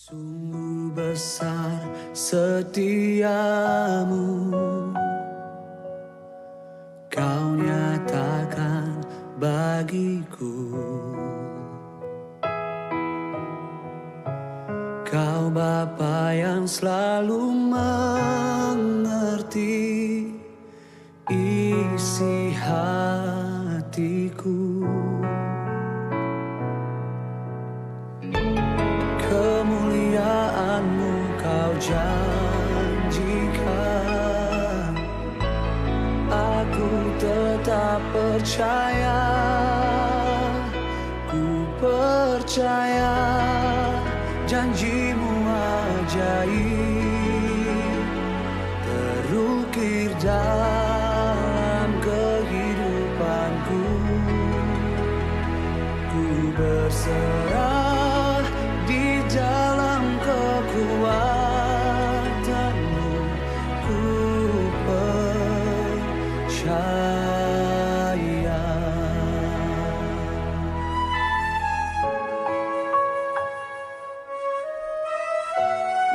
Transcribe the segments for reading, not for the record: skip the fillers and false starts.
Sungguh besar setiamu, kau nyatakan bagiku. Kau Bapa yang selalu mengerti isi hatiku. Kemuliaan-Mu kau janjikan, aku tetap percaya, ku percaya janji-Mu ajaib terukir dalam kehidupanku. Ku berserah di dalam kekuatan-Mu, ku percaya.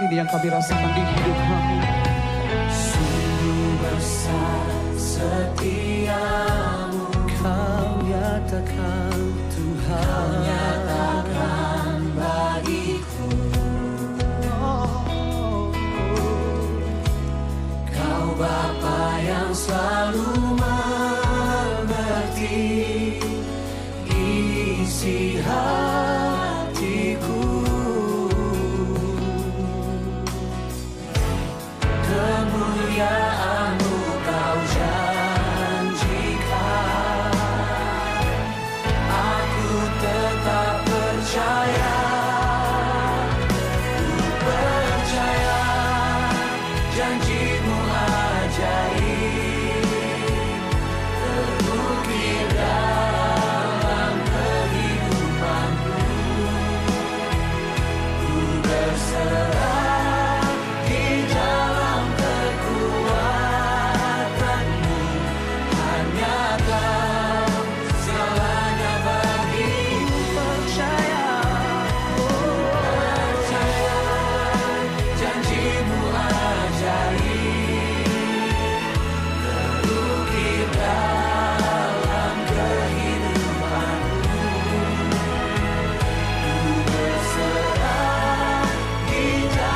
Ini yang kami rasakan di hidup kami. Sungguh besar setiamu, kau nyatakan Tuhan, kau nyatakan bagiku. Kau Bapa yang selalu mengerti isi hatiku. Kemuliaan-Mu kau janjikan, aku tetap percaya, ku percaya janji-Mu ajaib terukir dalam kehidupanku. Ku berserah di dalam kekuatan-Mu, hanya Kau segalanya bagiku. Percaya, percaya janji-Mu ajaib terukir dalam kehidupanku. Ku berserah di dalam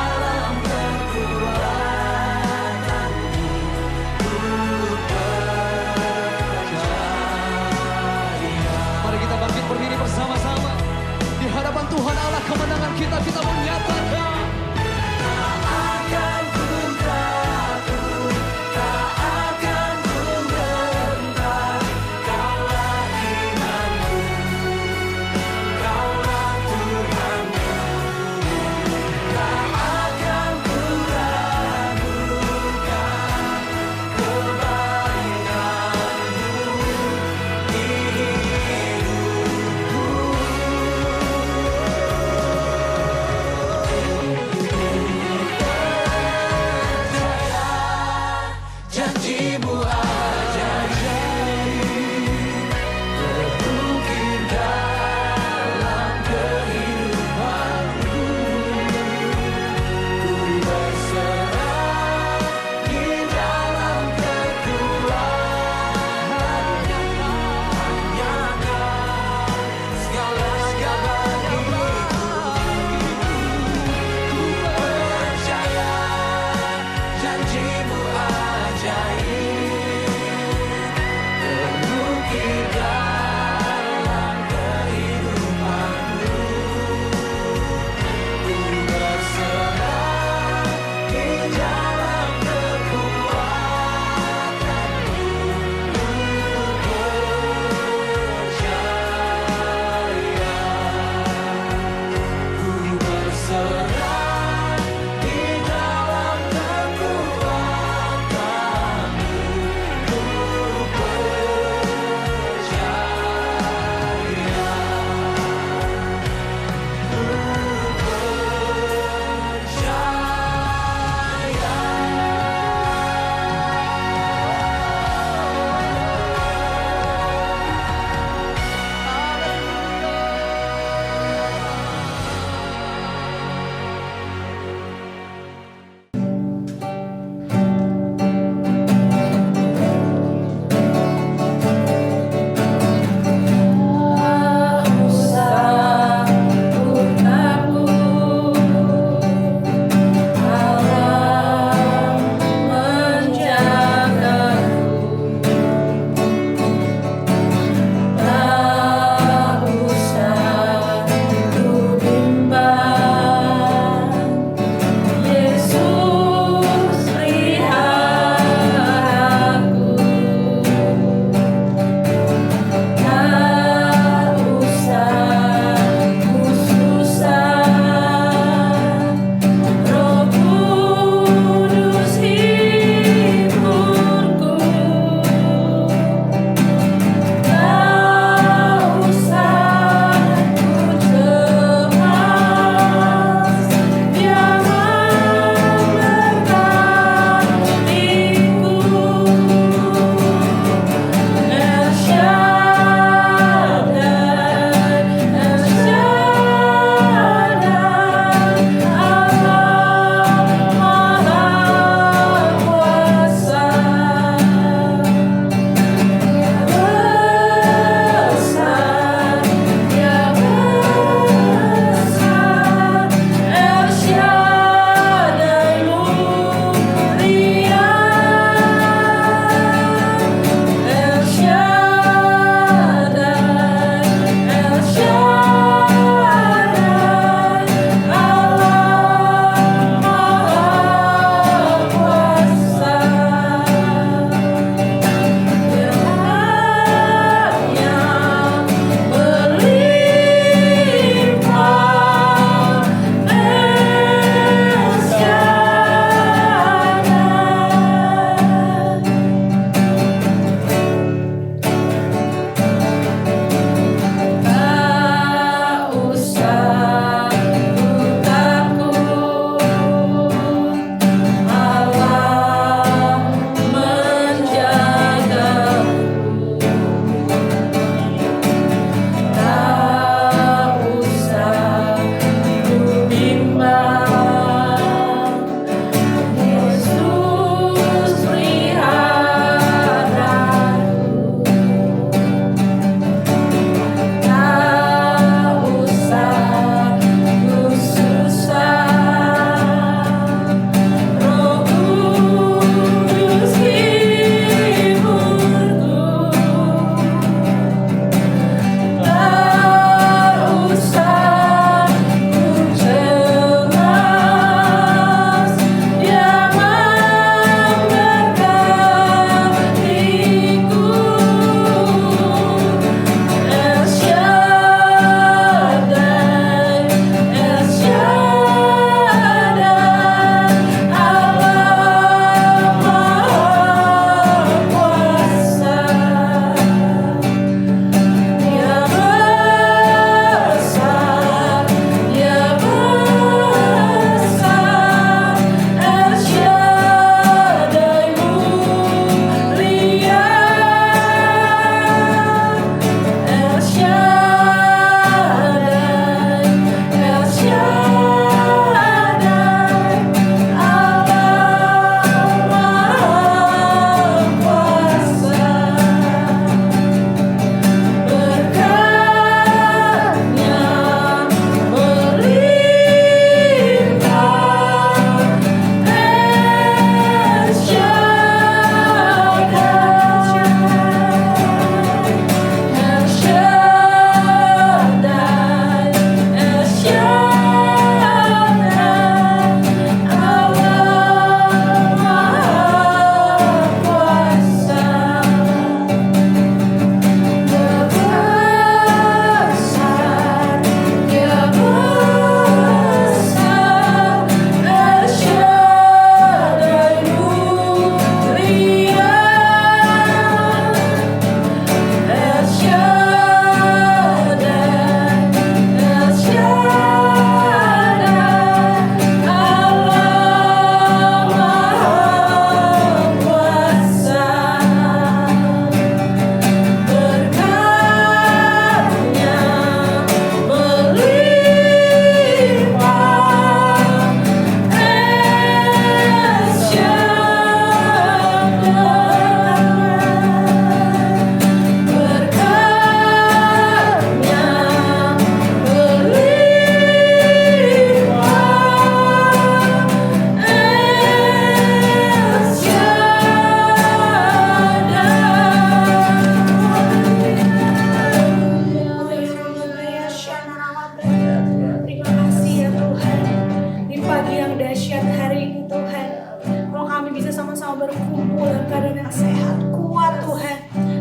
badan yang sehat, kuat Tuhan.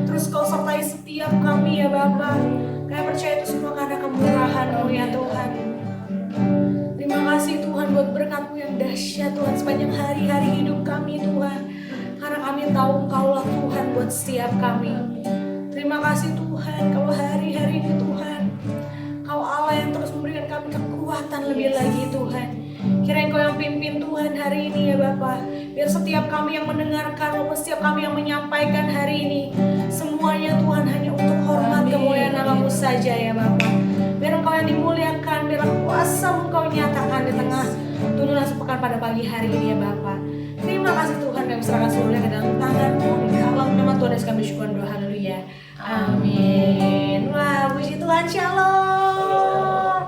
Terus Kau sertai setiap kami ya Bapa. Kami percaya itu semua karena kemurahan-Mu ya Tuhan. Terima kasih Tuhan buat berkat-Mu yang dahsyat Tuhan sepanjang hari-hari hidup kami Tuhan. Karena kami tahu Engkaulah Tuhan buat setiap kami. Terima kasih Tuhan kalau hari-hari ini Tuhan Kau Allah yang terus memberikan kami kekuatan lebih lagi Tuhan. Kiranya Engkau yang pimpin Tuhan hari ini ya Bapa. Biar setiap kami yang mendengarkan maupun setiap kami yang menyampaikan hari ini, semuanya Tuhan hanya untuk hormat kemuliaan nama-Mu saja ya Bapa. Biar Engkau yang dimuliakan, biar kuasa-Mu Engkau nyatakan di tengah tuntunan sepekan pada pagi hari ini ya Bapa. Terima kasih Tuhan, kami serahkan seluruhnya ke dalam tangan-Mu. Di dalam nama Tuhan Yesus kami syukur doa, haleluya. Amin. Wah, puji Tuhan, shalom.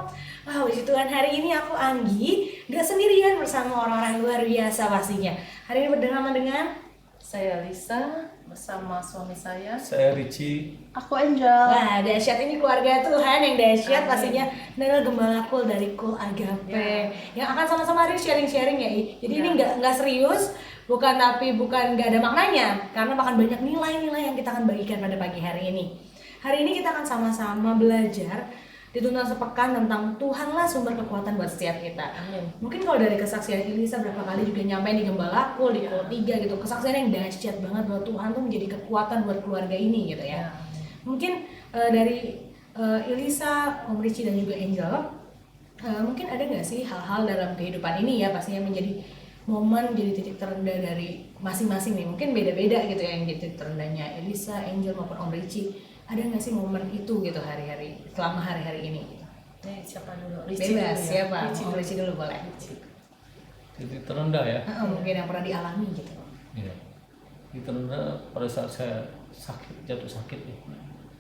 Wah, puji Tuhan, hari ini aku Anggi, gak sendirian bersama orang-orang luar biasa pastinya. Hari ini berdengama dengan Saya Lisa bersama suami saya. Saya Ricci. Aku Angel. Wah, dahsyat ini keluarga Tuhan yang dahsyat Amin. pastinya. Adalah Gembala Kul dari Kul Agape yang akan sama-sama hari sharing-sharing ya. Jadi ini nggak serius, bukan nggak ada maknanya, karena bahkan banyak nilai-nilai yang kita akan bagikan pada pagi hari ini. Hari ini kita akan sama-sama belajar di tuntunan sepekan tentang Tuhanlah sumber kekuatan buat setiap kita. Amin. Mungkin kalau dari kesaksian Elisa berapa kali juga nyampe di Gembala Kul, di Kul 3 gitu, kesaksian yang dahsyat banget bahwa Tuhan tuh menjadi kekuatan buat keluarga ini gitu ya. Mungkin dari Elisa, Om Ricci dan juga Angel, mungkin ada nggak sih hal-hal dalam kehidupan ini ya pastinya menjadi momen, jadi titik terendah dari masing-masing nih. Mungkin beda-beda gitu ya yang jadi titik terendahnya Elisa, Angel maupun Om Ricci. Ada nggak sih momen itu gitu hari-hari selama hari-hari ini? Gitu? Siapa dulu? Ricci Bebas, dulu ya? siapa? Om Ricci dulu boleh. Titik terendah ya. Mungkin yang pernah dialami gitu. Iya. Titik terendah pada saat saya jatuh sakit nih.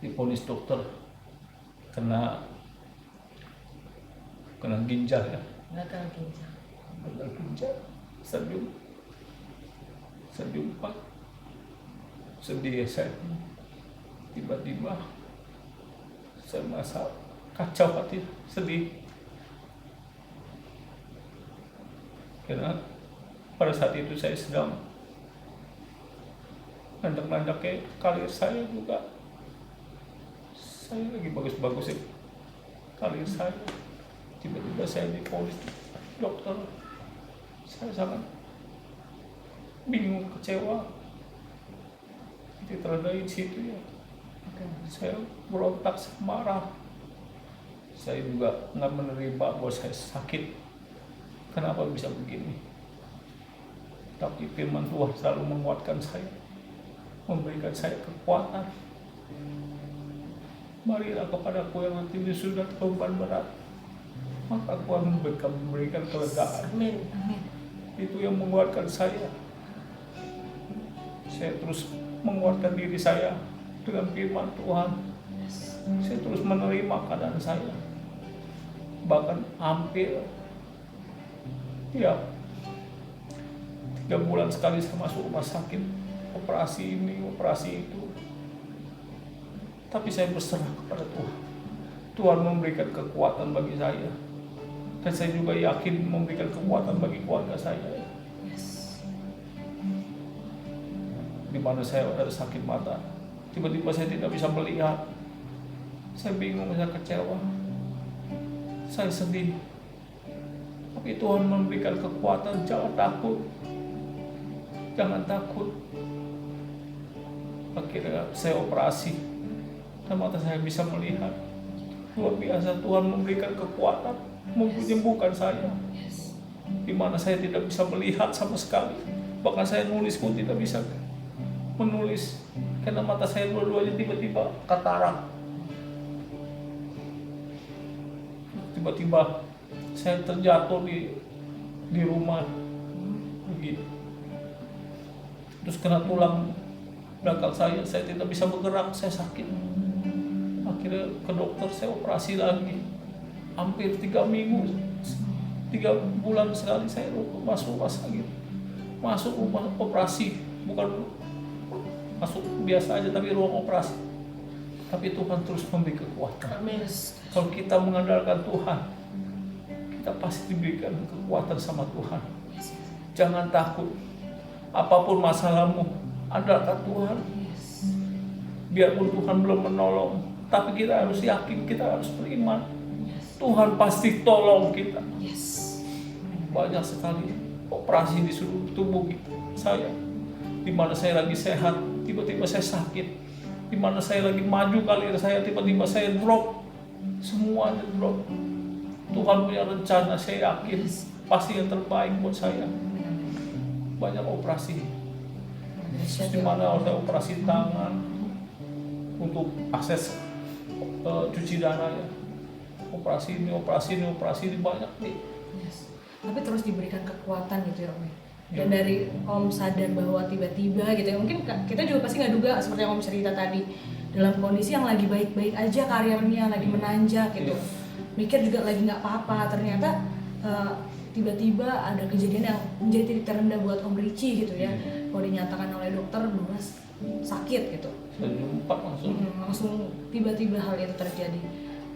Divonis dokter kena ginjal ya. Gagal ginjal. Gagal ginjal. Stadium 4. Sedih ya saya. Tiba-tiba saya merasa kacau hati, sedih. Karena pada saat itu saya sedang nanjak-nanjak ke karir saya juga. Saya lagi bagus-bagus ya karir saya. Tiba-tiba saya divonis dokter. Saya sangat bingung, kecewa. Titik terendah di situ ya. Saya berontak, marah. Saya juga nggak menerima bahwa saya sakit. Kenapa bisa begini? Tapi firman Tuhan selalu menguatkan saya, memberikan saya kekuatan. Marilah kepadaku yang nanti sudah beban berat, maka aku akan memberikan kelegaan. Amin. Itu yang menguatkan saya. Saya terus menguatkan diri saya dengan firman Tuhan. Saya terus menerima keadaan saya. Bahkan hampir 3 bulan sekali saya masuk rumah sakit, operasi ini, operasi itu. Tapi saya berserah kepada Tuhan. Tuhan memberikan kekuatan bagi saya. Dan saya juga yakin memberikan kekuatan bagi keluarga saya. Di mana saya ada sakit mata, tiba-tiba saya tidak bisa melihat. Saya bingung, saya kecewa, saya sedih. Tapi Tuhan memberikan kekuatan. Jangan takut, jangan takut. Akhirnya saya operasi dan mata saya bisa melihat. Luar biasa, Tuhan memberikan kekuatan, menyembuhkan saya. Di mana saya tidak bisa melihat sama sekali. Bahkan saya nulis pun tidak bisa menulis karena mata saya dua-duanya tiba-tiba katarak. Tiba-tiba saya terjatuh di rumah begitu. Terus kena tulang belakang saya tidak bisa bergerak, saya sakit. Akhirnya ke dokter, saya operasi lagi. Hampir 3 minggu, 3 bulan sekali saya masuk rumah sakit. Masuk rumah operasi, bukan masuk biasa aja tapi ruang operasi. Tapi Tuhan terus memberi kekuatan. Amin. Kalau kita mengandalkan Tuhan, kita pasti diberikan kekuatan sama Tuhan. Jangan takut. Apapun masalahmu, andalkan Tuhan. Biarpun Tuhan belum menolong, tapi kita harus yakin, kita harus beriman. Tuhan pasti tolong kita. Banyak sekali operasi di seluruh tubuh saya. Di mana saya lagi sehat, tiba-tiba saya sakit. Di mana saya lagi maju karir saya, tiba-tiba saya drop. Semuanya drop. Tuhan punya rencana, saya yakin pasti yang terbaik buat saya. Banyak operasi. Di mana saya operasi tangan untuk akses cuci darah ya. Operasi ini banyak nih. Tapi terus diberikan kekuatan gitu ya Om. Dan dari Om sadar bahwa tiba-tiba gitu ya, mungkin kita juga pasti nggak duga seperti yang Om cerita tadi, dalam kondisi yang lagi baik-baik aja karirnya, lagi menanjak gitu, mikir juga lagi nggak apa-apa, ternyata tiba-tiba ada kejadian yang menjadi titik terendah buat Om Richie gitu ya. Kalau dinyatakan oleh dokter bahwa sakit gitu, langsung tiba-tiba hal itu terjadi.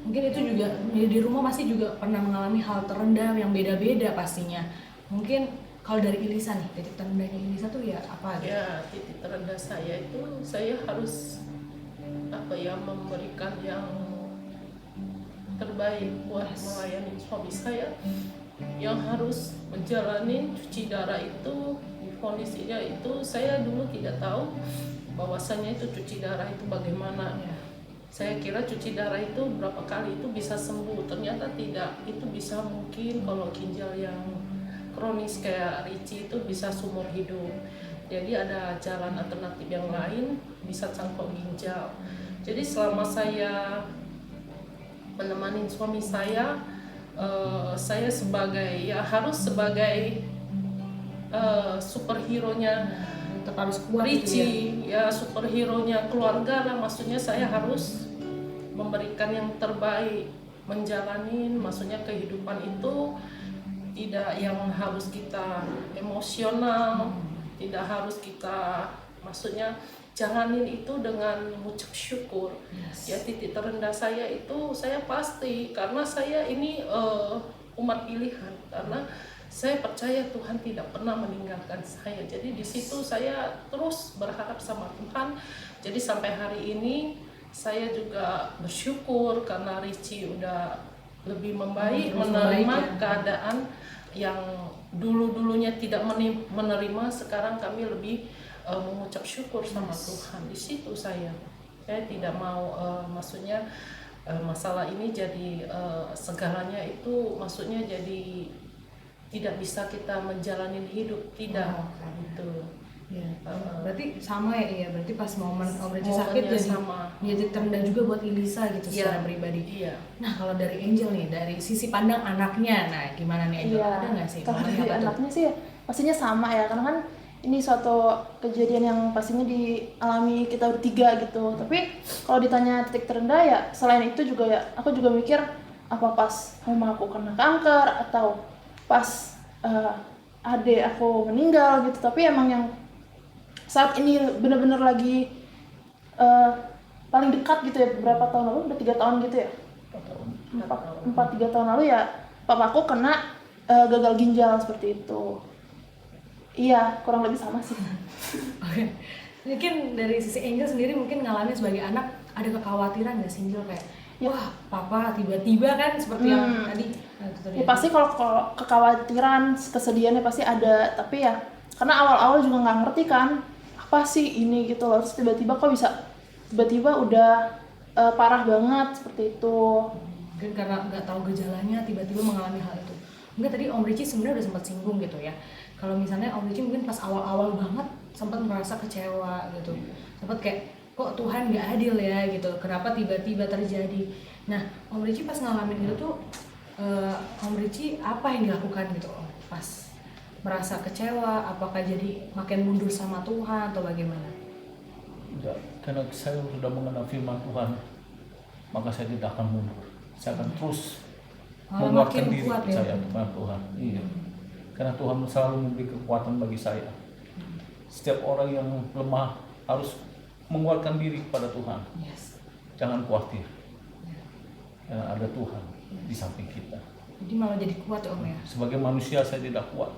Mungkin itu juga di rumah pasti juga pernah mengalami hal terendah yang beda-beda pastinya. Mungkin kalau dari Ilisa nih, titik terendahnya Ilisa tuh ya apa gitu? Ya, titik terendah saya itu saya harus memberikan yang terbaik buat melayani suami saya yang harus menjalani cuci darah itu. Kondisinya itu saya dulu tidak tahu bahwasannya itu cuci darah itu bagaimana. Saya kira cuci darah itu berapa kali itu bisa sembuh, ternyata tidak. Itu bisa mungkin kalau ginjal yang kronis kayak Richie itu bisa seumur hidup. Jadi ada jalan alternatif yang lain, bisa cangkok ginjal. Jadi selama saya menemani suami saya harus sebagai superhero-nya Tetap harus kuat Richie, gitu ya. superhero-nya keluarga lah. Maksudnya saya harus memberikan yang terbaik, menjalanin maksudnya kehidupan itu tidak yang harus kita emosional, tidak harus kita maksudnya jalanin itu dengan mengucap syukur. Ya, titik terendah saya itu saya pasti karena saya ini umat pilihan, karena saya percaya Tuhan tidak pernah meninggalkan saya. Jadi di situ saya terus berharap sama Tuhan. Jadi sampai hari ini saya juga bersyukur karena Richie udah lebih membaik, menerima keadaan yang dulu-dulunya tidak menerima. Sekarang kami lebih mengucap syukur sama Tuhan. Di situ saya tidak mau maksudnya masalah ini jadi segalanya itu maksudnya jadi tidak bisa kita menjalani hidup, tidak gitu. Ya. Berarti sama ya, berarti pas momen Om Richie sakit jadi menjadi terendah juga buat Ilisa gitu secara pribadi. Iya. Nah kalau dari Angel nih, dari sisi pandang anaknya, nah gimana nih Angel? Ada nggak sih? Kalau dari anaknya sih pastinya sama ya, karena kan ini suatu kejadian yang pastinya dialami kita bertiga gitu. Tapi kalau ditanya titik terendah ya, selain itu juga ya, aku juga mikir apa pas mama aku kena kanker atau pas adik aku meninggal gitu. Tapi emang yang saat ini benar-benar lagi paling dekat gitu ya, berapa tahun lalu, udah 3 tahun gitu ya, 3 tahun lalu ya papaku kena gagal ginjal seperti itu. Iya, kurang lebih sama sih. Oke. Mungkin dari sisi Angel sendiri mungkin ngalamin sebagai anak ada kekhawatiran nggak sih Angel kayak wah papa tiba-tiba kan seperti yang tadi. Ya pasti kalau kekhawatiran, kesedihannya pasti ada, tapi ya karena awal-awal juga nggak ngerti kan apa sih ini gitu loh, terus tiba-tiba kok bisa tiba-tiba udah parah banget seperti itu. Mungkin karena nggak tahu gejalanya tiba-tiba mengalami hal itu. Mungkin tadi Om Richie sebenarnya udah sempat singgung gitu ya. Kalau misalnya Om Richie mungkin pas awal-awal banget sempat merasa kecewa gitu, sempat kayak kok Tuhan nggak adil ya gitu, kenapa tiba-tiba terjadi. Nah Om Richie pas ngalamin itu tuh Om Richie apa yang dilakukan gitu Om pas merasa kecewa, apakah jadi makin mundur sama Tuhan atau bagaimana? Tidak, karena saya sudah mengenal firman Tuhan, maka saya tidak akan mundur. Saya akan terus menguatkan diri saya kepada Tuhan. Iya. Karena Tuhan selalu memberi kekuatan bagi saya. Setiap orang yang lemah harus menguatkan diri kepada Tuhan. Jangan khawatir. Karena ada Tuhan di samping kita. Jadi malah jadi kuat ya Om ya? Sebagai manusia saya tidak kuat.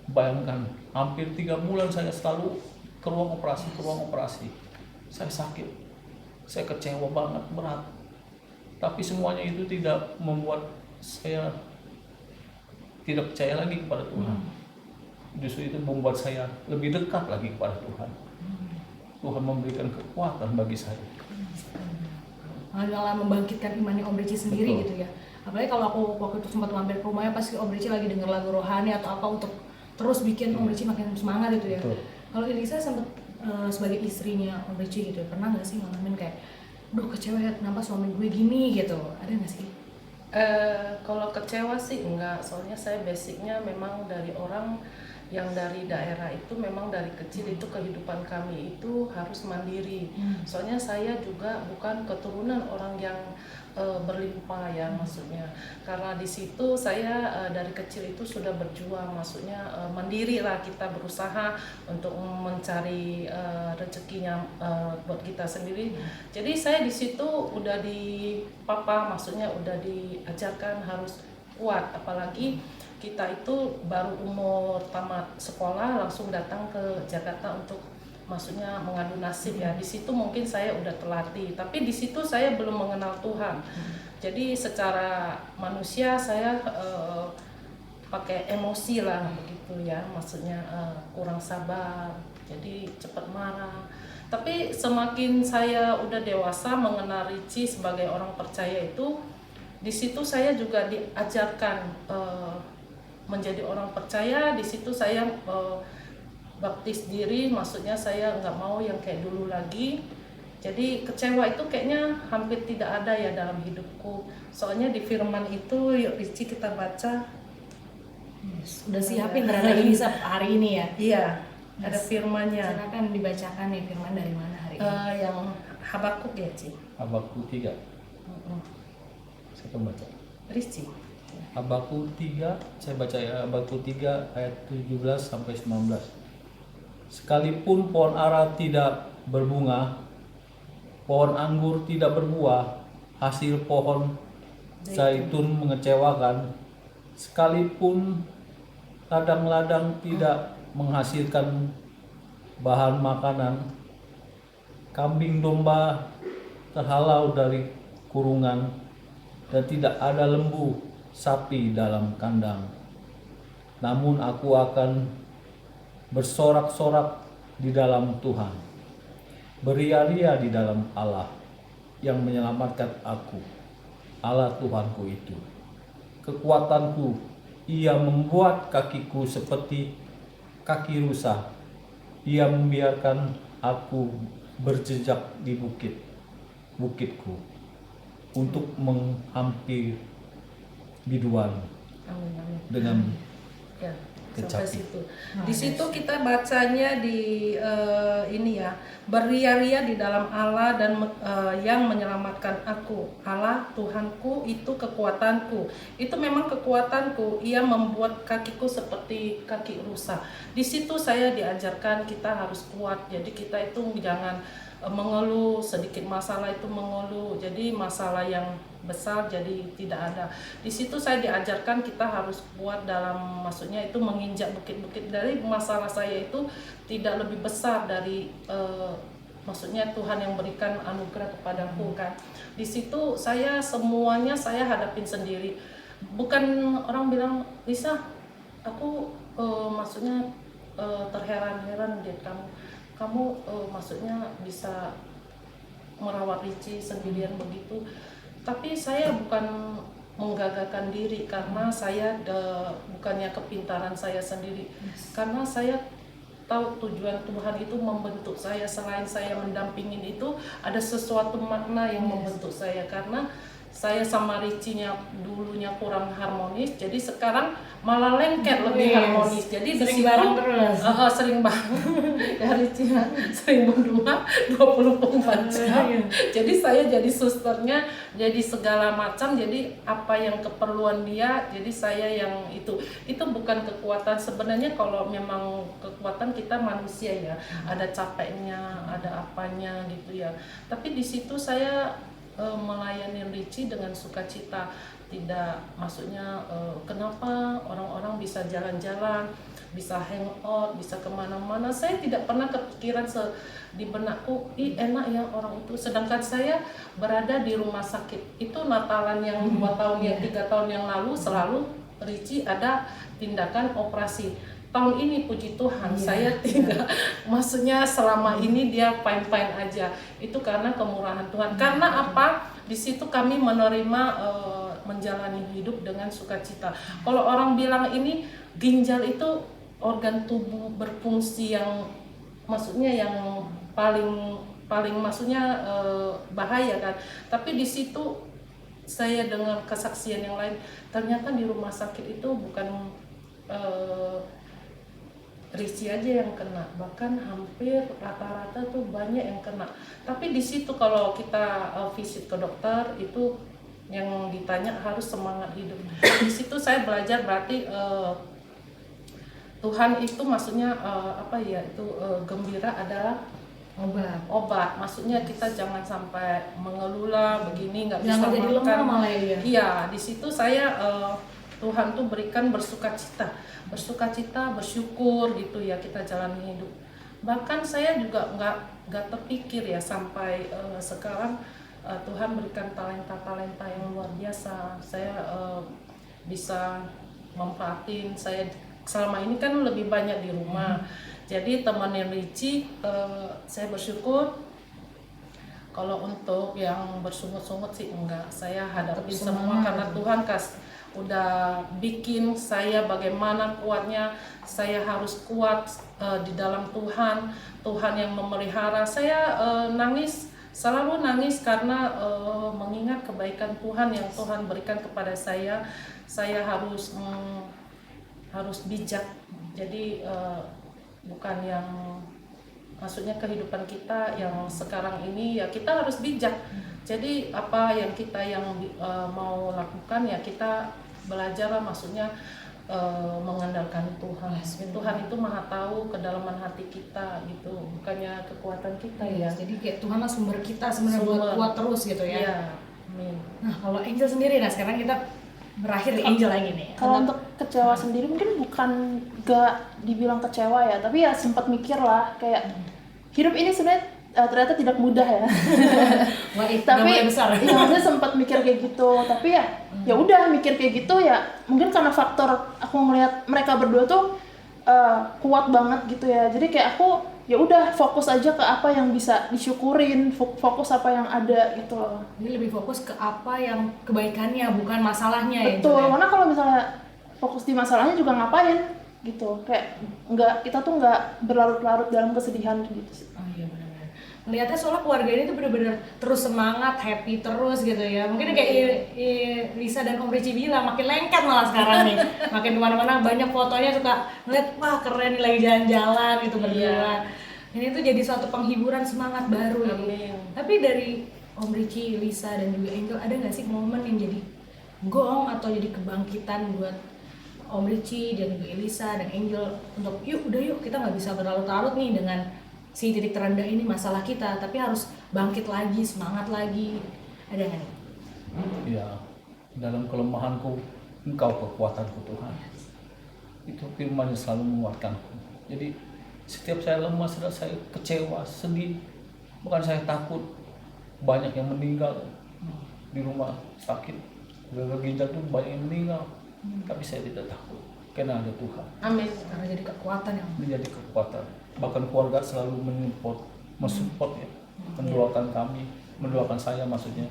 Bayangkan, hampir 3 bulan saya selalu ke ruang operasi. Saya sakit, saya kecewa banget, berat. Tapi semuanya itu tidak membuat saya tidak percaya lagi kepada Tuhan. Justru itu membuat saya lebih dekat lagi kepada Tuhan. Tuhan memberikan kekuatan bagi saya. Malah membangkitkan imannya Om Richie sendiri. Betul. Gitu ya. Apalagi kalau aku waktu itu sempat mampir ke rumahnya, pasti Om Richie lagi denger lagu rohani atau apa untuk terus bikin Om Richie makin semangat gitu ya. Betul. Kalau Elisa sempat sebagai istrinya Om Richie gitu, pernah nggak sih ngalamin kayak, duh kecewa ya kenapa suami gue gini gitu, ada nggak sih? Kalau kecewa sih enggak, soalnya saya basicnya memang dari orang yang dari daerah itu, memang dari kecil itu kehidupan kami itu harus mandiri. Soalnya saya juga bukan keturunan orang yang berlimpah ya, maksudnya karena di situ saya dari kecil itu sudah berjuang, maksudnya mandiri lah, kita berusaha untuk mencari rezekinya buat kita sendiri. Jadi saya di situ udah maksudnya udah diajarkan harus kuat, apalagi kita itu baru umur tamat sekolah langsung datang ke Jakarta untuk maksudnya mengadu nasib ya. Di situ mungkin saya udah terlatih, tapi di situ saya belum mengenal Tuhan. Jadi secara manusia saya pakai emosi lah begitu ya, maksudnya kurang sabar, jadi cepat marah. Tapi semakin saya udah dewasa mengenal Richie sebagai orang percaya itu, di situ saya juga diajarkan menjadi orang percaya. Di situ saya baptis diri, maksudnya saya nggak mau yang kayak dulu lagi. Jadi kecewa itu kayaknya hampir tidak ada ya dalam hidupku. Soalnya di firman itu, yuk Richie kita baca. Udah siapin ternyata Elisa hari ini ya? Iya, ada firmannya. Silakan dibacakan nih firman dari mana hari ini? Yang Habakuk ya, Ci? Habakuk 3. Saya akan baca. Richie. Habakuk 3, saya baca ya, Habakuk 3 ayat 17 sampai 19. Sekalipun pohon ara tidak berbunga, pohon anggur tidak berbuah, hasil pohon zaitun mengecewakan, sekalipun ladang-ladang tidak menghasilkan bahan makanan, kambing domba terhalau dari kurungan, dan tidak ada lembu sapi dalam kandang. Namun aku akan bersorak-sorak di dalam Tuhan, beria-ria di dalam Allah yang menyelamatkan aku, Allah Tuhanku itu. Kekuatanku, Ia membuat kakiku seperti kaki rusa. Ia membiarkan aku berjejak di bukitku untuk menghampiri biduan Amin. dengan Ya, kecapi. sampai situ. Di situ kita bacanya di ini ya, beria-ria di dalam Allah dan yang menyelamatkan aku, Allah Tuhanku itu kekuatanku. Itu memang kekuatanku. Ia membuat kakiku seperti kaki rusa. Di situ saya diajarkan kita harus kuat. Jadi kita itu jangan mengeluh, sedikit masalah itu mengeluh. Jadi masalah yang besar jadi tidak ada. Di situ saya diajarkan kita harus kuat dalam, maksudnya itu menginjak bukit-bukit. Dari masalah saya itu tidak lebih besar dari maksudnya Tuhan yang berikan anugerah kepadaku kan. Di situ saya semuanya saya hadapin sendiri. Bukan orang bilang, Lisa, aku maksudnya terheran-heran lihat kamu maksudnya bisa merawat Richie sendirian begitu. Tapi saya bukan menggagahkan diri karena saya bukannya kepintaran saya sendiri. Karena saya tahu tujuan Tuhan itu membentuk saya. Selain saya mendampingin itu, ada sesuatu makna yang membentuk saya. Karena saya sama Richie-nya dulunya kurang harmonis, jadi sekarang malah lengket lebih harmonis. Jadi sering di situ, bareng terus. sering bareng. Ya Richie sering berdua 24 jam. Jadi saya jadi susternya, jadi segala macam. Jadi apa yang keperluan dia, jadi saya yang itu. Itu bukan kekuatan sebenarnya. Kalau memang kekuatan kita manusia ya, ada capeknya, ada apanya gitu ya. Tapi di situ saya melayani Richie dengan sukacita. Tidak, maksudnya kenapa orang-orang bisa jalan-jalan bisa hangout, bisa kemana-mana. Saya tidak pernah kepikiran di benakku, enak ya orang itu. Sedangkan saya berada di rumah sakit. Itu Natalan yang 2 tahun, yang 3 tahun yang lalu selalu Richie ada tindakan operasi. Tahun ini puji Tuhan saya tidak, maksudnya selama ini dia fine-fine aja. Itu karena kemurahan Tuhan. Karena apa? Di situ kami menerima menjalani hidup dengan sukacita. Kalau orang bilang ini ginjal itu organ tubuh berfungsi yang maksudnya yang paling maksudnya bahaya kan. Tapi di situ saya dengar kesaksian yang lain, ternyata di rumah sakit itu bukan Richie aja yang kena, bahkan hampir rata-rata tuh banyak yang kena. Tapi di situ kalau kita visit ke dokter itu yang ditanya harus semangat hidup. Di situ saya belajar berarti Tuhan itu maksudnya apa ya itu gembira adalah obat. Maksudnya kita jangan sampai mengeluh lah begini nggak bisa Jangan jadi makan. lemah malah ya. Iya, di situ saya Tuhan tuh berikan bersukacita, bersyukur gitu ya kita jalani hidup. Bahkan saya juga nggak terpikir ya sampai sekarang Tuhan berikan talenta yang luar biasa. Saya bisa manfaatin. Saya selama ini kan lebih banyak di rumah. Jadi temannya Richie, saya bersyukur. Kalau untuk yang bersungut-sungut sih enggak, saya hadapin semua karena Tuhan udah bikin saya bagaimana kuatnya. Saya harus kuat di dalam Tuhan yang memelihara. Saya selalu nangis karena mengingat kebaikan Tuhan yang Tuhan berikan kepada saya. Saya harus bijak. Jadi bukan yang maksudnya kehidupan kita yang sekarang ini ya kita harus bijak. Jadi apa yang kita mau lakukan ya kita belajarlah maksudnya mengandalkan Tuhan. Tuhan itu maha tahu kedalaman hati kita gitu, bukannya kekuatan kita ya. Jadi kayak Tuhan lah sumber kita sebenarnya buat kuat terus gitu ya. Iya, amin. Nah kalau Angel sendiri, nah sekarang kita berakhir di Angel lagi nih. Kalau untuk kecewa sendiri mungkin bukan gak dibilang kecewa ya, tapi ya sempat mikir lah kayak hidup ini sebenarnya ternyata tidak mudah ya. Wah, itu Tapi mulai besar. ya maksudnya sempat mikir kayak gitu, tapi ya udah mikir kayak gitu ya mungkin karena faktor aku melihat mereka berdua tuh kuat banget gitu ya. Jadi kayak aku ya udah fokus aja ke apa yang bisa disyukurin, fokus apa yang ada gitu loh. Jadi lebih fokus ke apa yang kebaikannya, bukan masalahnya ya. Betul, karena kalau misalnya fokus di masalahnya juga ngapain gitu. Kayak kita tuh nggak berlarut-larut dalam kesedihan gitu sih. Oh iya benar-benar. Melihatnya soalnya keluarga ini tuh benar-benar terus semangat, happy terus gitu ya. Mungkin kayak Lisa dan Om Richie bilang makin lengket malah sekarang nih. Makin kemana-mana banyak fotonya suka ngeliat wah keren nih lagi jalan-jalan gitu berdua. Ini tuh jadi suatu penghiburan semangat baru nih. Tapi dari Om Richie, Lisa dan juga Angel ada nggak sih momen yang jadi gong atau jadi kebangkitan buat Om Richie dan juga Elisa dan Angel untuk yuk kita nggak bisa berlarut-larut nih dengan si titik terendah ini masalah kita, tapi harus bangkit lagi, semangat lagi. Ada nggak nih? Ya, dalam kelemahanku Engkau kekuatanku Tuhan. Itu firman yang selalu menguatkanku. Jadi setiap saya lemah, saya kecewa, sedih, bukan saya takut. Banyak yang meninggal di rumah sakit, gagal ginjal itu banyak yang meninggal. Tapi saya tidak takut, karena ada Tuhan. Amin. Karena jadi kekuatan yang Menjadi kekuatan. Bahkan keluarga selalu mensupport ya, mendoakan kami, mendoakan saya maksudnya.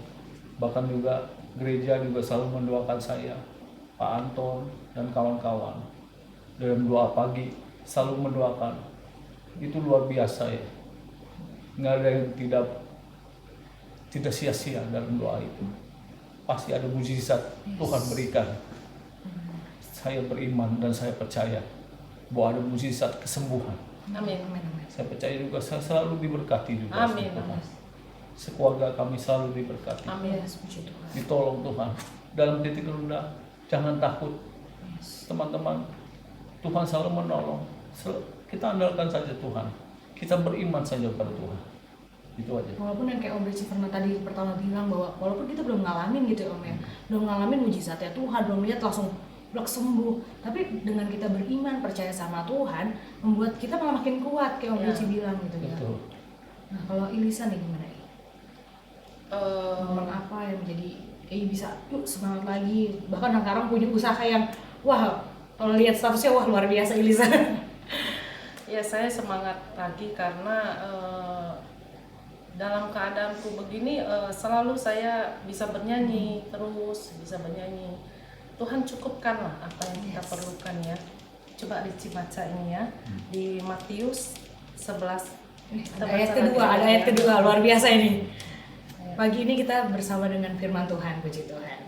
Bahkan juga gereja juga selalu mendoakan saya, Pak Anton dan kawan-kawan. Dalam doa pagi selalu mendoakan. Itu luar biasa ya. Nggak ada yang tidak sia-sia dalam doa itu. Pasti ada mujizat Tuhan berikan. Saya beriman dan saya percaya bahwa ada mujizat kesembuhan. Amin. Saya percaya juga saya selalu diberkati juga. Amin. Tuhan. Sekeluarga kami selalu diberkati. Amin. Ditolong Tuhan. Dalam titik rendah, jangan takut. Teman-teman, Tuhan selalu menolong. Kita andalkan saja Tuhan. Kita beriman saja pada Tuhan. Itu aja. walaupun yang kayak Om Richie pernah tadi pertama bilang bahwa walaupun kita belum ngalamin gitu ya Om ya, belum ngalamin mujizatnya Tuhan, belum lihat langsung blok sembuh. Tapi dengan kita beriman, percaya sama Tuhan, membuat kita malah makin kuat kayak Om Ya. Ricci bilang gitu ya. Betul. Nah kalau Ilisa nih gimana? Momen apa yang menjadi bisa yuk semangat lagi, bahkan sekarang punya usaha yang wah kalau lihat statusnya wah luar biasa Ilisa. Ya saya semangat lagi karena dalam keadaanku begini selalu saya bisa bernyanyi terus, bisa bernyanyi. Tuhan cukupkanlah apa yang kita perlukan ya. Coba Ricci baca ini ya di Matius 11. Kita Ada ayat baca kedua, lagi ada ya. ayat kedua luar biasa ini. Pagi ini kita bersama dengan firman Tuhan, puji Tuhan.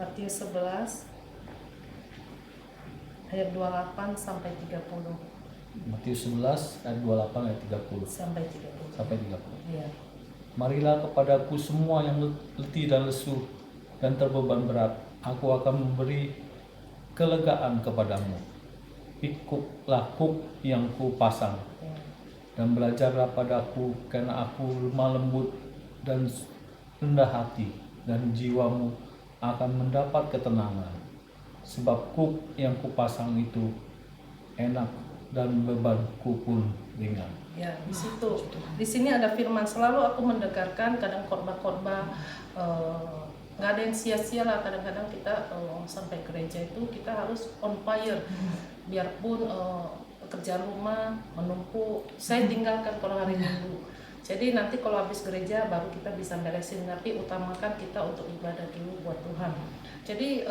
Matius 11 ayat 28 sampai 30 Matius 11 ayat 28 ayat 30 sampai 30. sampai 30. Iya. Marilah kepadaku semua yang letih dan lesu dan terbeban berat, aku akan memberi kelegaan kepadamu. Ikutlah kuk yang kupasang dan belajarlah padaku, karena aku lemah lembut dan rendah hati, dan jiwamu akan mendapat ketenangan. Sebab kuk yang kupasang itu enak dan bebanku pun ringan. Ya, di situ. Di sini ada firman, selalu aku mendengarkan kadang khotbah-khotbah nggak ada yang sia-sia lah. Kadang-kadang kita sampai gereja itu kita harus on fire. Biarpun pekerjaan rumah menumpuk, saya tinggalkan kalau hari Minggu. Jadi nanti kalau habis gereja baru kita bisa beresin, tapi utamakan kita untuk ibadah dulu buat Tuhan. Jadi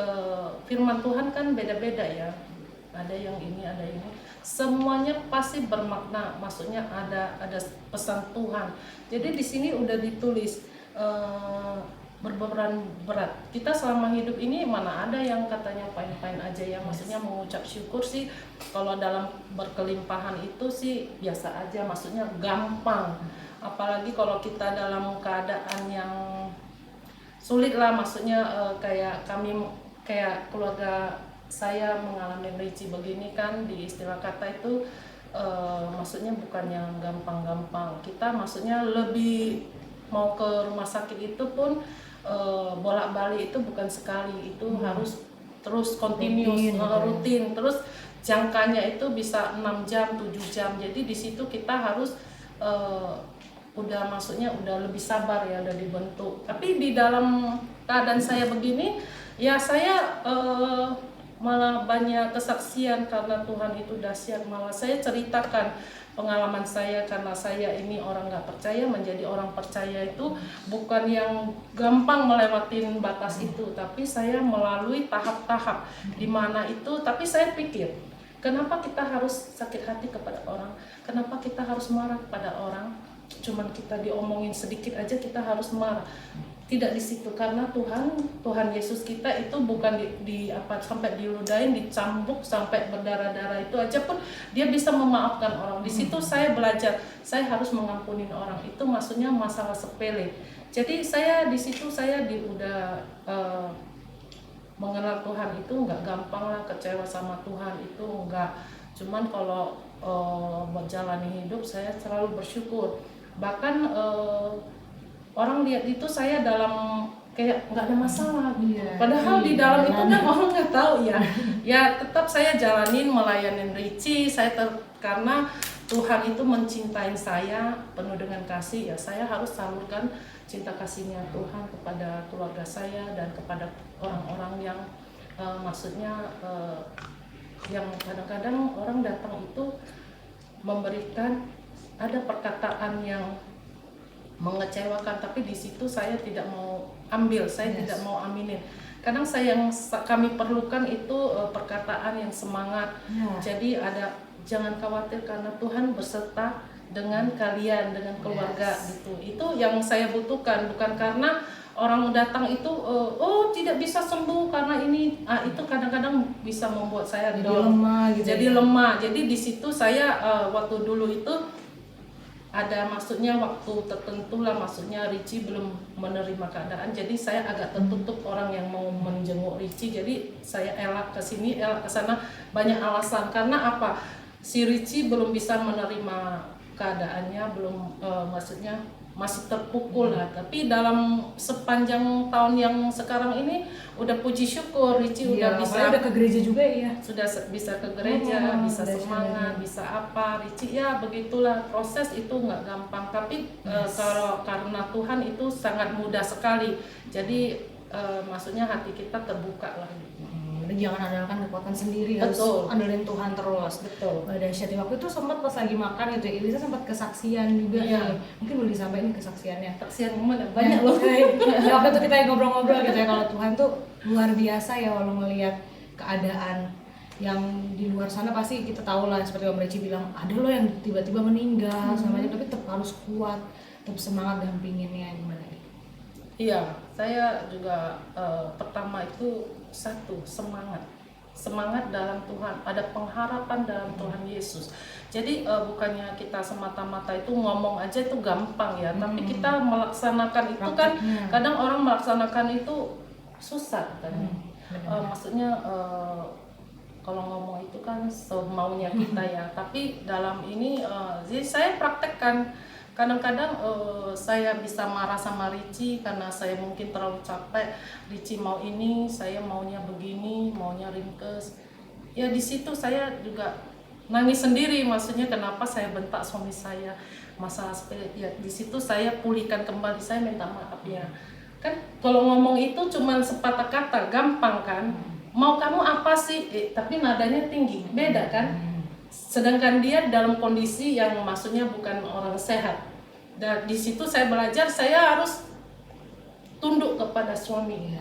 firman Tuhan kan beda-beda ya. Ada yang ini, ada ini. Semuanya pasti bermakna, maksudnya ada pesan Tuhan. Jadi di sini udah ditulis berbeban berat. Kita selama hidup ini mana ada yang katanya fine-fine aja ya, maksudnya mengucap syukur sih kalau dalam berkelimpahan itu sih biasa aja, maksudnya gampang. Apalagi kalau kita dalam keadaan yang sulit lah, maksudnya kayak kami, kayak keluarga saya mengalami Ricci begini kan, di istilah kata itu maksudnya bukan yang gampang-gampang. Kita maksudnya lebih mau ke rumah sakit itu pun bolak-balik itu bukan sekali, itu harus terus continuous, rutin, terus jangkanya itu bisa 6 jam, 7 jam. Jadi di situ kita harus udah maksudnya udah lebih sabar ya, udah dibentuk. Tapi di dalam keadaan saya begini ya, saya malah banyak kesaksian karena Tuhan itu dahsyat. Malah saya ceritakan pengalaman saya, karena saya ini orang nggak percaya menjadi orang percaya itu bukan yang gampang melewatin batas itu, tapi saya melalui tahap-tahap di mana itu. Tapi saya pikir, kenapa kita harus sakit hati kepada orang? Kenapa kita harus marah kepada orang? Cuman kita diomongin sedikit aja kita harus marah. Tidak di situ, karena Tuhan Yesus kita itu bukan di apa sampai diludahin, dicambuk sampai berdarah-darah itu aja pun dia bisa memaafkan orang. Di situ saya belajar, saya harus mengampuni orang. Itu maksudnya masalah sepele. Jadi saya di situ saya udah mengenal Tuhan itu nggak gampang lah, kecewa sama Tuhan itu nggak. Cuman kalau menjalani hidup saya selalu bersyukur. Bahkan orang lihat itu saya dalam kayak nggak ada masalah gitu. Padahal di dalam itu kan orang nggak tahu ya. Ya tetap saya jalanin melayani Ricci. Karena Tuhan itu mencintai saya penuh dengan kasih ya. Saya harus salurkan cinta kasihnya Tuhan kepada keluarga saya dan kepada orang-orang yang maksudnya yang kadang-kadang orang datang itu memberikan ada perkataan yang mengecewakan, tapi di situ saya tidak mau ambil, saya tidak mau aminin. Kadang yang kami perlukan itu perkataan yang semangat. Jadi ada, jangan khawatir karena Tuhan berserta dengan kalian, dengan keluarga gitu. Itu yang saya butuhkan, bukan karena orang datang itu oh tidak bisa sembuh karena ini, itu kadang-kadang bisa membuat saya down, lemah gitu. Jadi lemah. Jadi di situ saya waktu dulu itu ada maksudnya waktu tertentu lah, maksudnya Ricci belum menerima keadaan, jadi saya agak tertutup orang yang mau menjenguk Ricci, jadi saya elak ke sini, elak ke sana, banyak alasan. Karena apa? Si Ricci belum bisa menerima keadaannya, belum maksudnya masih terpukul lah. Tapi dalam sepanjang tahun yang sekarang ini udah puji syukur Ricci udah bisa udah ke gereja juga ya. sudah bisa ke gereja, bisa udah semangat, bisa apa, Ricci ya begitulah, proses itu nggak gampang, tapi kalau karena Tuhan itu sangat mudah sekali, jadi maksudnya hati kita terbuka lah. Jangan andalkan kekuatan sendiri, harus Betul. andelin Tuhan terus. Betul. Dahsyat. Waktu itu sempat pas lagi makan gitu ya, Elisa sempat kesaksian juga Iya. nih. Mungkin boleh disampaikan kesaksiannya. Saksian mana banyak loh. Ya, waktu itu kita ngobrol-ngobrol gitu ya, kalau Tuhan tuh luar biasa ya, walau melihat keadaan yang di luar sana pasti kita tahu lah, seperti Om Ricci bilang ada loh yang tiba-tiba meninggal sama tapi tetap harus kuat, tetap semangat dampinginnya. Gimana nih? Iya, saya juga pertama itu satu, semangat dalam Tuhan, ada pengharapan dalam Tuhan Yesus. Jadi bukannya kita semata-mata itu ngomong aja itu gampang ya, tapi kita melaksanakan itu kan kadang orang melaksanakan itu susah kan. Maksudnya kalau ngomong itu kan semaunya kita ya, tapi dalam ini jadi saya praktekkan. Kadang-kadang saya bisa marah sama Ricci karena saya mungkin terlalu capek. Ricci mau ini, saya maunya begini, maunya ringkes. Ya di situ saya juga nangis sendiri, maksudnya kenapa saya bentak suami saya masalah sepele. Ya di situ saya pulihkan kembali, saya minta maaf ya. Kan kalau ngomong itu cuma sepatah kata, gampang kan? Mau kamu apa sih? Tapi nadanya tinggi, beda kan? Sedangkan dia dalam kondisi yang maksudnya bukan orang sehat. Dan di situ saya belajar, saya harus tunduk kepada suami.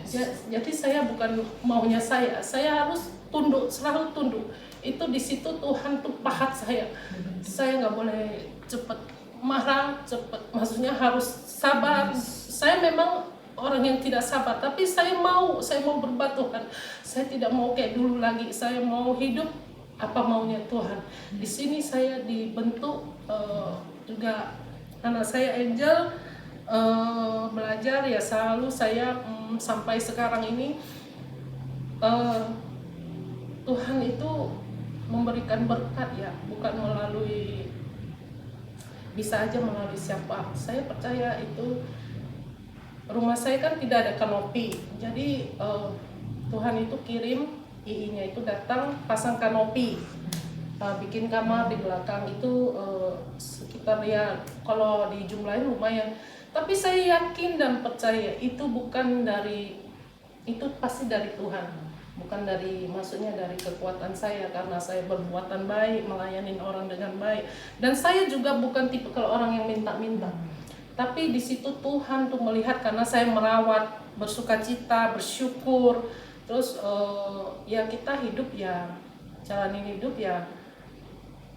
Jadi saya bukan maunya saya harus tunduk, selalu tunduk. Itu di situ Tuhan tuh pahat saya. Saya nggak boleh cepet marah, maksudnya harus sabar. Saya memang orang yang tidak sabar, tapi saya mau berbuat Tuhan. Saya tidak mau kayak dulu lagi. Saya mau hidup apa maunya Tuhan. Di sini saya dibentuk juga anak saya Angel belajar ya, selalu saya sampai sekarang ini Tuhan itu memberikan berkat ya, bukan melalui bisa aja melalui siapa. Saya percaya itu rumah saya kan tidak ada kanopi, jadi Tuhan itu kirim II-nya itu datang pasang kanopi. Bikin kamar di belakang itu sekitar ya kalau dijumlahin lumayan, tapi saya yakin dan percaya itu bukan dari, itu pasti dari Tuhan, bukan dari, maksudnya dari kekuatan saya karena saya berbuatan baik, melayani orang dengan baik, dan saya juga bukan tipe kalau orang yang minta-minta, tapi di situ Tuhan tuh melihat karena saya merawat, bersukacita, bersyukur, terus ya kita hidup ya, jalanin hidup ya,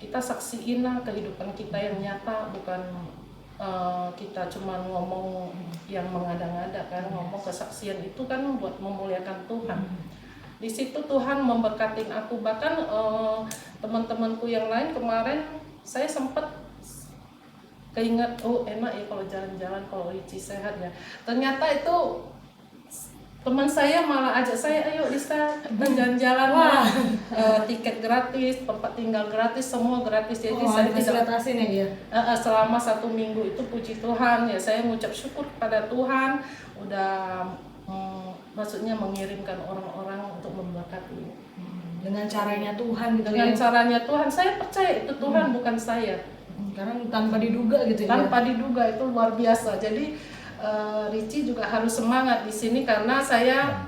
kita saksiin lah kehidupan kita yang nyata, bukan kita cuma ngomong yang mengada-ngada kan. Ngomong kesaksian itu kan buat memuliakan Tuhan. Di situ Tuhan memberkatin aku, bahkan teman-temanku yang lain kemarin saya sempat keinget, oh enak ya kalau jalan-jalan, kalau Ricci sehat ya. Ternyata itu teman saya malah ajak saya, ayo Lisa jalan-jalan, tiket gratis, tempat tinggal gratis, semua gratis. Jadi saya tidak ya dia. Selama 1 minggu itu puji Tuhan ya, saya mengucap syukur kepada Tuhan udah maksudnya mengirimkan orang-orang untuk memberkati. Dengan caranya Tuhan gitu. Dengan caranya Tuhan, saya percaya itu Tuhan bukan saya. Karena tanpa diduga gitu ya. Tanpa diduga, itu luar biasa. Jadi Ricci juga harus semangat di sini karena saya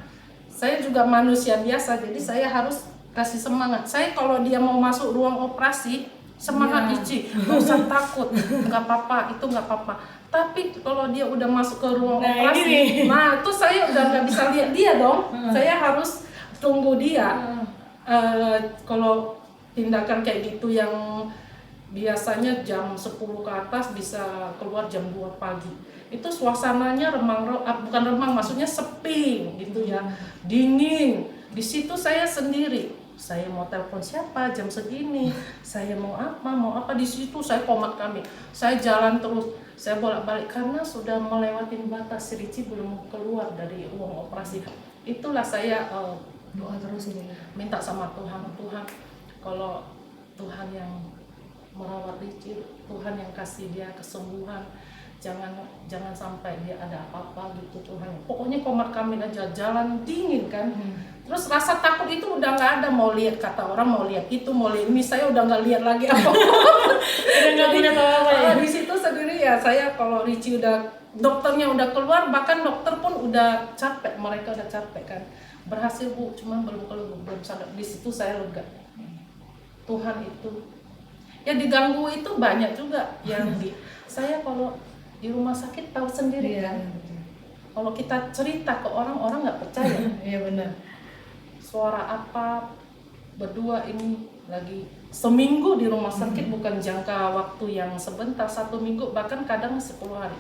juga manusia biasa, jadi saya harus kasih semangat. Saya kalau dia mau masuk ruang operasi, semangat Ricci, nggak usah takut, nggak apa-apa, itu nggak apa-apa. Tapi kalau dia udah masuk ke ruang operasi, nah itu saya udah nggak bisa lihat dia dong. Saya harus tunggu dia. Kalau tindakan kayak gitu yang biasanya jam 10 ke atas bisa keluar jam 2 pagi. Itu suasananya bukan remang, maksudnya sepi gitu ya, dingin. Di situ saya sendiri, saya mau telepon siapa jam segini, saya mau apa di situ saya komat kami, saya jalan terus, saya bolak-balik karena sudah melewati batas. Ricci belum keluar dari ruang operasi. Itulah saya doa terus ini, minta sama Tuhan, kalau Tuhan yang merawat Ricci, Tuhan yang kasih dia kesembuhan. jangan sampai dia ada apa-apa gitu Tuhan. Pokoknya komat kami aja jalan dingin kan. Terus rasa takut itu udah nggak ada, mau lihat kata orang mau lihat itu mau lihat ini, saya udah nggak lihat lagi apa. Udah nggak punya apa-apa ya. Di situ sendiri ya saya kalau Richie udah dokternya udah keluar, bahkan dokter pun udah capek, mereka udah capek kan. Berhasil Bu, cuman belum keluar, belum sadar. Di situ saya lega. Tuhan itu ya diganggu itu banyak juga yang saya kalau di rumah sakit tahu sendiri kan. Kalau kita cerita ke orang nggak percaya. Iya benar. Suara apa berdua ini lagi seminggu di rumah sakit, bukan jangka waktu yang sebentar, 1 minggu bahkan kadang 10 hari.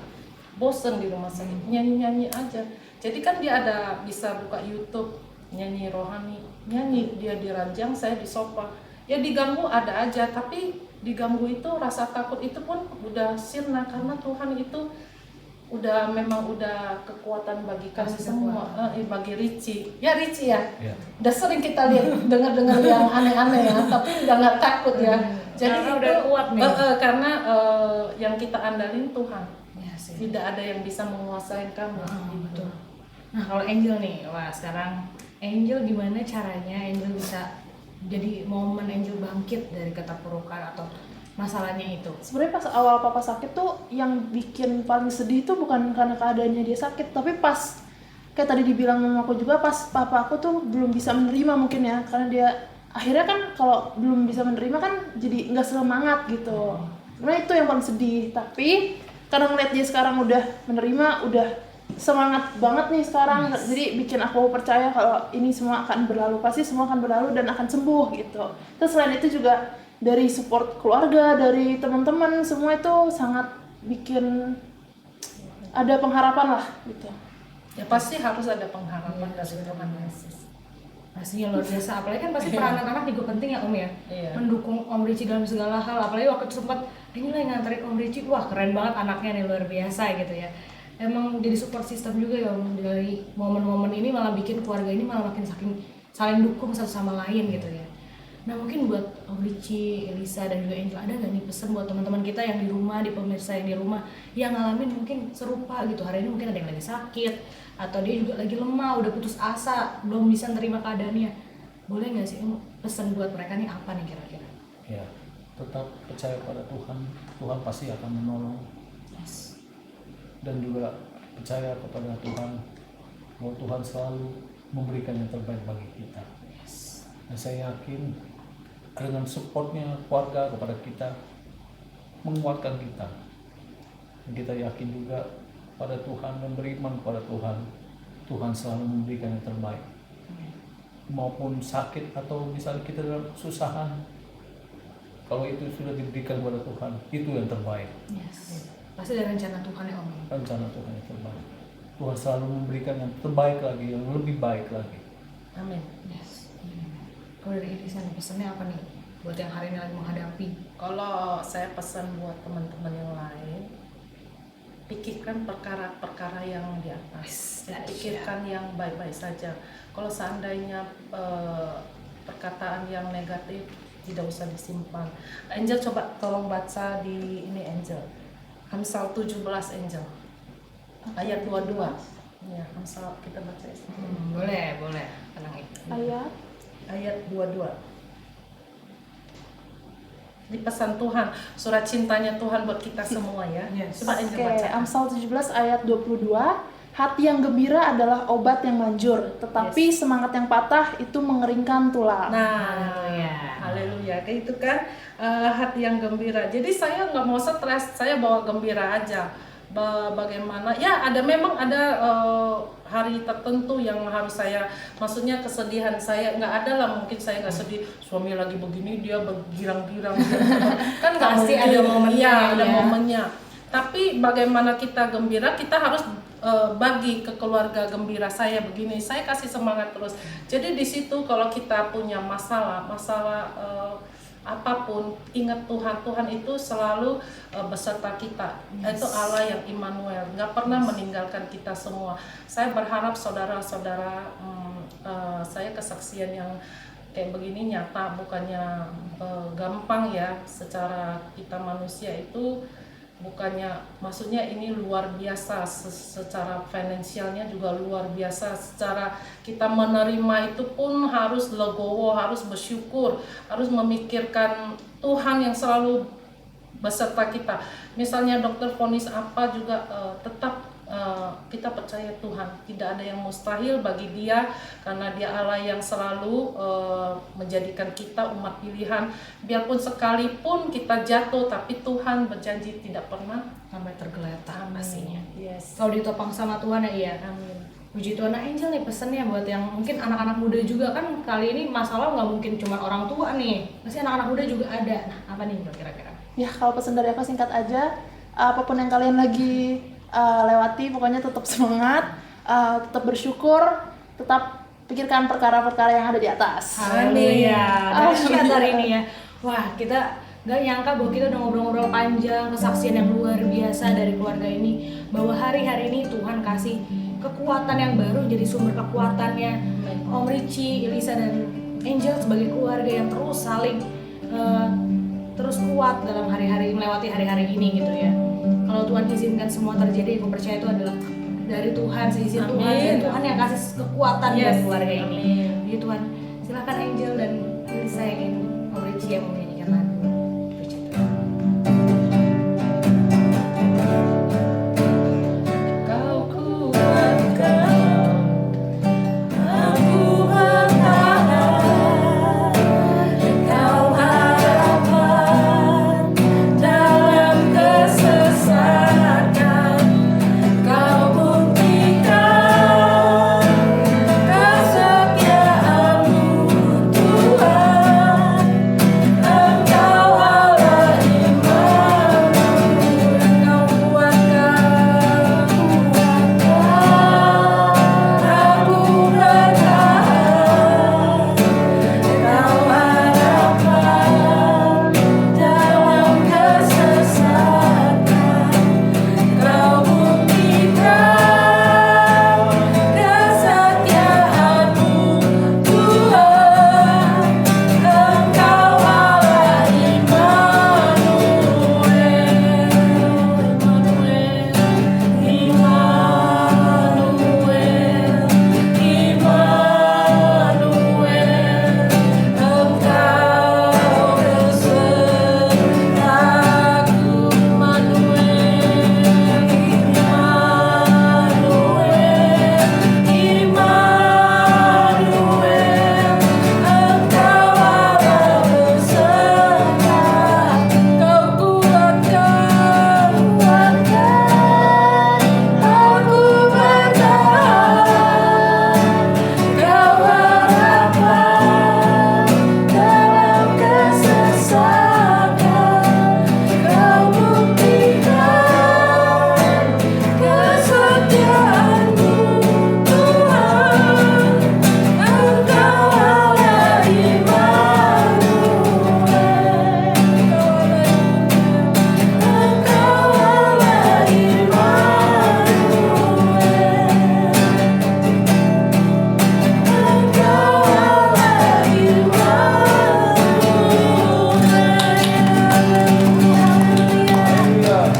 Bosen di rumah sakit, nyanyi-nyanyi aja. Jadi kan dia ada bisa buka YouTube, nyanyi rohani, nyanyi dia di ranjang, saya di sofa. Ya diganggu ada aja, tapi diganggu itu rasa takut itu pun udah sirna karena Tuhan itu memang udah kekuatan bagi kami semua, bagi Richie. Ya Richie ya. Udah sering kita lihat dengar yang aneh-aneh ya, tapi udah nggak takut ya. Jadi Karena itu udah kuat nih. Karena yang kita andalin Tuhan. Ya sih. Tidak ada yang bisa menguasai kami. Betul. Nah kalau Angel nih, wah sekarang Angel gimana caranya Angel bisa jadi momen Angel bangkit dari keterpurukan atau masalahnya itu? Sebenarnya pas awal papa sakit tuh yang bikin paling sedih itu bukan karena keadaannya dia sakit, tapi pas kayak tadi dibilang mamaku juga, pas papa aku tuh belum bisa menerima mungkin ya, karena dia akhirnya kan kalau belum bisa menerima kan jadi nggak semangat gitu. Sebenarnya itu yang paling sedih, tapi karena ngeliat dia sekarang udah menerima, udah semangat banget nih sekarang, jadi bikin aku percaya kalau ini semua akan berlalu, pasti semua akan berlalu dan akan sembuh gitu. Terus selain itu juga dari support keluarga, dari teman-teman, semua itu sangat bikin ada pengharapan lah gitu. Ya pasti harus ada pengharapan dari Tuhan Yesus. Pastinya luar biasa, apalagi kan pasti peran anak-anak juga penting ya Om ya. Iya. Mendukung Om Richie dalam segala hal, apalagi waktu itu sempat ini lah yang nganterin Om Richie, wah keren banget anaknya nih, luar biasa gitu ya. Emang jadi support system juga ya Om, dari momen-momen ini malah bikin keluarga ini malah makin saling dukung satu sama lain gitu ya. Nah mungkin buat Om Richie, Elisa dan juga Angel, ada nggak nih pesan buat teman-teman kita yang di rumah, di pemirsa yang di rumah yang ngalamin mungkin serupa gitu, hari ini mungkin ada yang lagi sakit atau dia juga lagi lemah, udah putus asa, belum bisa nerima keadaannya, boleh nggak sih pesan buat mereka nih apa nih kira-kira? Ya, tetap percaya pada Tuhan, Tuhan pasti akan menolong. Dan juga percaya kepada Tuhan bahwa Tuhan selalu memberikan yang terbaik bagi kita. Dan saya yakin dengan supportnya keluarga kepada kita menguatkan kita. Dan kita yakin juga pada Tuhan dan beriman kepada Tuhan, Tuhan selalu memberikan yang terbaik. Maupun sakit atau misalnya kita dalam kesusahan, kalau itu sudah diberikan kepada Tuhan, itu yang terbaik. Pasti ada rencana Tuhan ya Om. Rencana Tuhan yang terbaik. Tuhan selalu memberikan yang terbaik lagi, yang lebih baik lagi. Amin. Kalau dari Elisa nih pesannya apa nih buat yang hari ini lagi menghadapi? Kalau saya pesan buat teman-teman yang lain, pikirkan perkara-perkara yang di atas, pikirkan yang baik-baik saja. Kalau seandainya perkataan yang negatif tidak usah disimpan. Angel coba tolong baca di ini Angel. Amsal 17 Angel. Ayat 22. Ya, Amsal kita baca itu. Boleh. Tenang itu. Ayat 22. Ini pesan Tuhan, surat cintanya Tuhan buat kita semua ya. Coba Angel baca. Amsal 17 ayat 22. Hati yang gembira adalah obat yang manjur, tetapi semangat yang patah itu mengeringkan tulang. Nah, haleluya. Kayak itu kan hati yang gembira. Jadi saya nggak mau stres, saya bawa gembira aja. Bagaimana? Ya memang ada hari tertentu yang harus saya, maksudnya kesedihan saya nggak ada lah. Mungkin saya nggak sedih, suami lagi begini dia bergirang-girang. Kan nggak Pasti mungkin. ada momennya. Ada momennya. Tapi bagaimana kita gembira, kita harus bagi ke keluarga gembira saya begini, saya kasih semangat terus. Jadi di situ kalau kita punya masalah apapun, ingat Tuhan itu selalu beserta kita. Itu Allah yang Immanuel, nggak pernah meninggalkan kita semua. Saya berharap saudara-saudara, saya kesaksian yang kayak begini nyata, bukannya gampang ya. Secara kita manusia itu bukannya, maksudnya ini luar biasa secara finansialnya juga luar biasa, secara kita menerima itu pun harus legowo, harus bersyukur, harus memikirkan Tuhan yang selalu beserta kita. Misalnya dokter vonis apa juga tetap kita percaya Tuhan, tidak ada yang mustahil bagi Dia, karena Dia Allah yang selalu menjadikan kita umat pilihan. Biarpun sekalipun kita jatuh, tapi Tuhan berjanji tidak pernah Sampai tergeletak pastinya. Yes. Kalau ditopang sama Tuhan ya iya. Amin. Puji Tuhan. Nah Angel nih pesennya buat yang mungkin anak-anak muda juga kan, kali ini masalah nggak mungkin cuma orang tua nih, pasti anak-anak muda juga ada. Nah apa nih kira-kira? Ya kalau pesan dari aku singkat aja, apapun yang kalian lagi lewati, pokoknya tetap semangat, tetap bersyukur, tetap pikirkan perkara-perkara yang ada di atas. Haleluya. Dahsyat hari ini ya. Wah, kita nggak nyangka bahwa kita udah ngobrol-ngobrol panjang, kesaksian yang luar biasa dari keluarga ini, bahwa hari-hari ini Tuhan kasih kekuatan yang baru, jadi sumber kekuatannya Om Richie, Elisa dan Angel sebagai keluarga yang terus saling terus kuat dalam hari-hari, melewati hari-hari ini gitu ya. Kalau Tuhan izinkan semua terjadi, aku percaya itu adalah dari Tuhan, seizin Tuhan, dan Tuhan yang kasih kekuatan buat keluarga ini. Jadi Tuhan, silakan Angel dan Elisa yang ingin Om Richie yang menyanyikan lagu. Puji Tuhan. Kau kuatkan, aku bertahan, Kau harapan dalam kesesakan, Kau buktikan kesetiaan-Mu Tuhan. Engkau Allah Immanuel, Engkau kuatkan, aku bertahan, Kau harapan dalam kesesakan, Kau buktikan kesetiaan-Mu Tuhan. Engkau Allah Immanuel,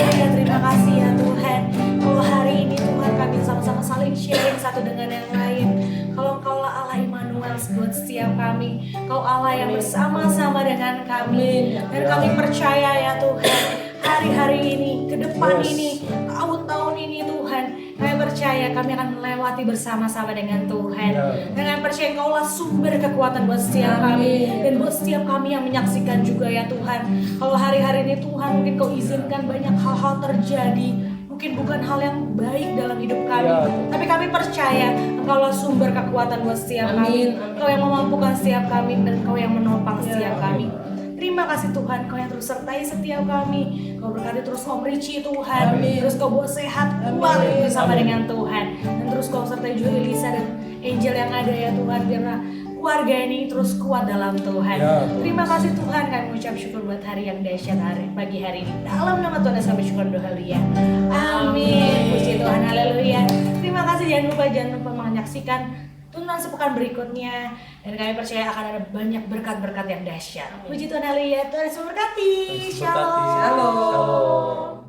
Ya, terima kasih ya Tuhan. Kalau hari ini Tuhan kami sama-sama saling sharing satu dengan yang lain. Kalau Engkau lah Allah Immanuel buat setiap kami, Kau Allah yang bersama-sama dengan kami. Dan kami percaya ya Tuhan, hari-hari ini, ke depan ini, tahun-tahun ini Tuhan, kami percaya kami akan melewati bersama-sama dengan Tuhan. Dengan percaya Engkau lah sumber kekuatan buat setiap kami, dan buat setiap kami yang menyaksikan juga ya Tuhan. Kalau hari-hari ini Tuhan mungkin Kau izinkan banyak hal-hal terjadi, mungkin bukan hal yang baik dalam hidup kami, tapi kami percaya Engkau lah sumber kekuatan buat setiap kami. Kau yang memampukan setiap kami, dan Kau yang menopang setiap kami. Terima kasih Tuhan, Kau yang terus sertai setiap kami. Kau berkati terus Om Richie Tuhan. Terus Kau buat sehat, kuat bersama dengan Tuhan. Dan terus Kau sertai juga Elisa dan Angel yang ada ya Tuhan. Biarlah keluarga ini terus kuat dalam Tuhan. Terima kasih Tuhan, kami mengucap syukur buat hari yang dahsyat pagi hari ini. Dalam nama Tuhan sampai syukur doa haleluya. Amin. Puji Tuhan, haleluya. Terima kasih, jangan lupa menyaksikan tuntunan sepekan berikutnya, dan kami percaya akan ada banyak berkat-berkat yang dahsyat. Puji Tuhan, haleluya. Tuhan Yesus memberkati. Yesus memberkati. Shalom. Shalom.